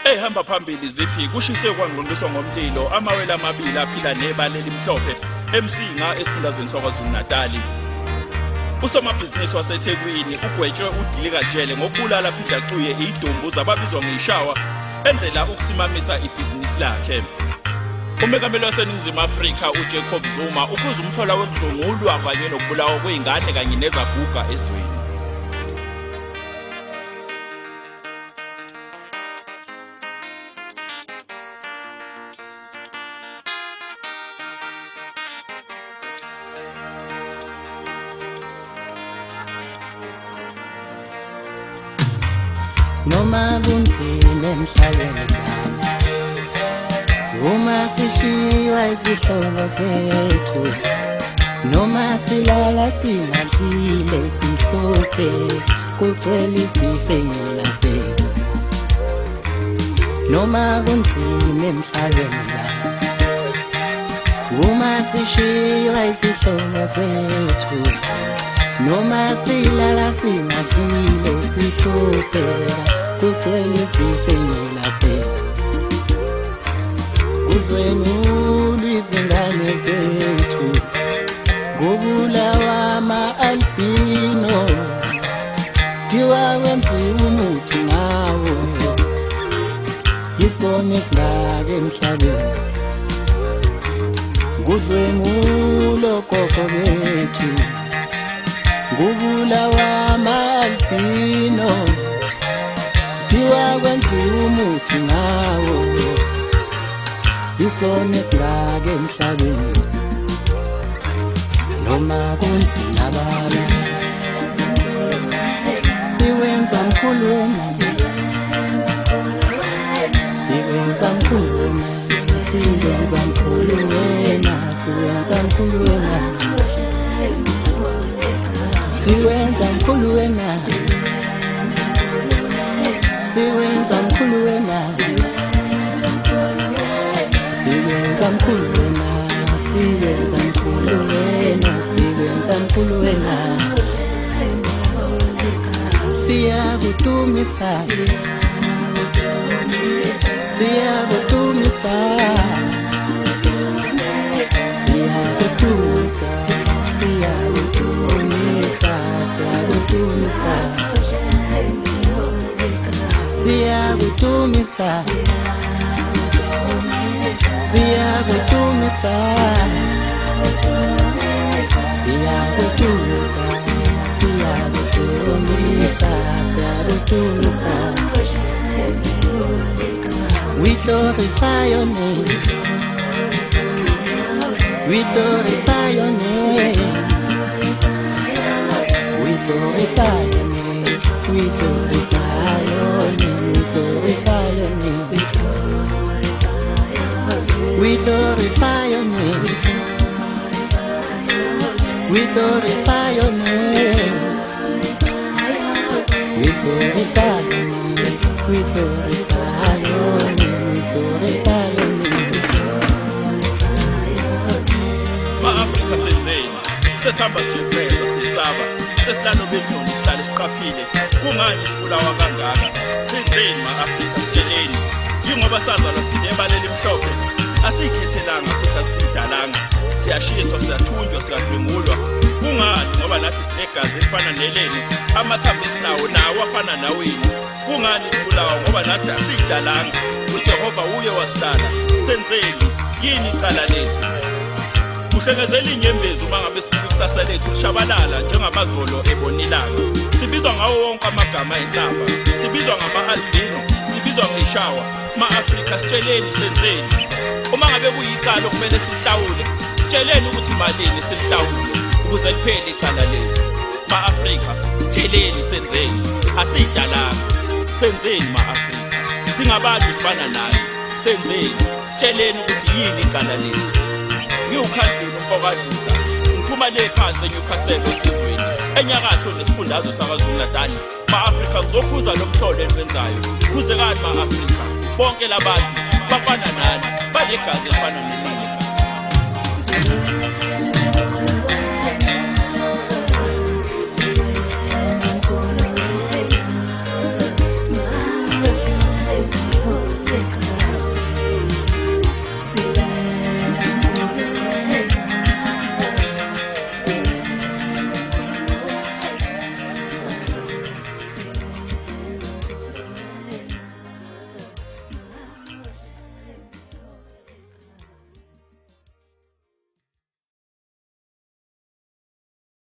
ehamba phambili zithi kushise kwangqonqiswa ngomlilo amawele amabili aphila nebala elimhlophe eMsinga esifundazweni saKwaZulu-Natal. Usomabhizinisi waseThekwini ugwetshwe udilika jele ngokubulala phinda cuye idumbu zababizwa ngeishawa enzela ukusimamisa ibhizinisi lakhe. Umengameli waseNingizimu Afrika uJacob Zuma ukhuza umhlola wekudlungulwa kanye nokubulawa kweingane kanye nezaguga ezweni. Noma kunzima emhlabeni uma sishiywa izihlobo zethu, noma silala singadlile sihluphe kucela isife ngelafe. Noma kunzima emhlabeni uma sishiywa izihlobo zethu, noma silala singadlile sihluphe kucela isife ngelafe. Kudlwengulwa izingane zethu ngobulawa ama-albino, kuthiwa wenziwa umuthi ngawo, yisona esingaka emhlabeni. Kudlwengulwa ogogo bethu ngobulawa ama-albino, kuthiwa wenziwa umuthi ngawo, yisona esingaka emhlabeni. Noma kunzima baba siwenza mkhulu wena, siwenza mkhulu wena, siwenza mkhulu wena, siwenza mkhulu wena, siwenza mkhulu wena, siwenza mkhulu wena, siwenza mkhulu wena, siwenza mkhulu wena, siwenza mkhulu wena. Siyakudumisa, siyakudumisa, siyakudumisa, siyakudumisa, siyakudumisa, siyakudumisa, siyakudumisa, siyakudumisa, siyakudumisa, siyakudumisa. We glorify your name, we glorify your name, we glorify your name, we glorify your name, we glorify your name, we glorify your name, we glorify your name, we glorify your name, we glorify your name, we glorify your name. Ma-Afrika senzeni, sesihamba sijepheza sesaba, sesilalo benyoni sihlale siqaphile. Kungani sibulawa kangaka? Senzeni ma-Afrika sitsheleni. Yingoba sazalwa sinebala elimhlophe, asikhethelanga futhi asidalanga. Siyashiswa, siyathunjwa, siyadlwengulwa. Kungani? Ngoba nathi sinegazi elifana nelenu, amathambo esinawo nawo afana nawenu. Kungani sibulawa? Ngoba nathi asidalanga. uJehova uye wasidala. Senzeni yini icala lethu? Kuhlengezela inyembezi uma ngabe sifuna ikusasa lethu lishabalala njengamazolo ebonilanga. Sibizwa ngawo wonke amagama enhlamba, sibizwa ngama-albino, sibizwa ngeishawa. Ma-Afrika sitsheleni senzeni. Uma ngabe kuyicala okumele sihlawule, sitsheleni ukuthi malini silihlawule ukuze liphele icala lethu. Ma-Afrika sitsheleni senzeni, asidalanga. Senzeni ma-Afrika, singabantu sifana naye. Senzeni, sitsheleni ukuthi yini icala lethu. Ngiwukhandlula umfokajuda, ngiphuma le phansi eNewcastle esizweni enyakatho nesifundazwe saKwaZulu-Natal. Ma-Afrika ngizokhuza lo mhlolo enwenzayo. Khuzekani ma-Afrika, bonke labantu bafana nani, banegazi elifana nelenu.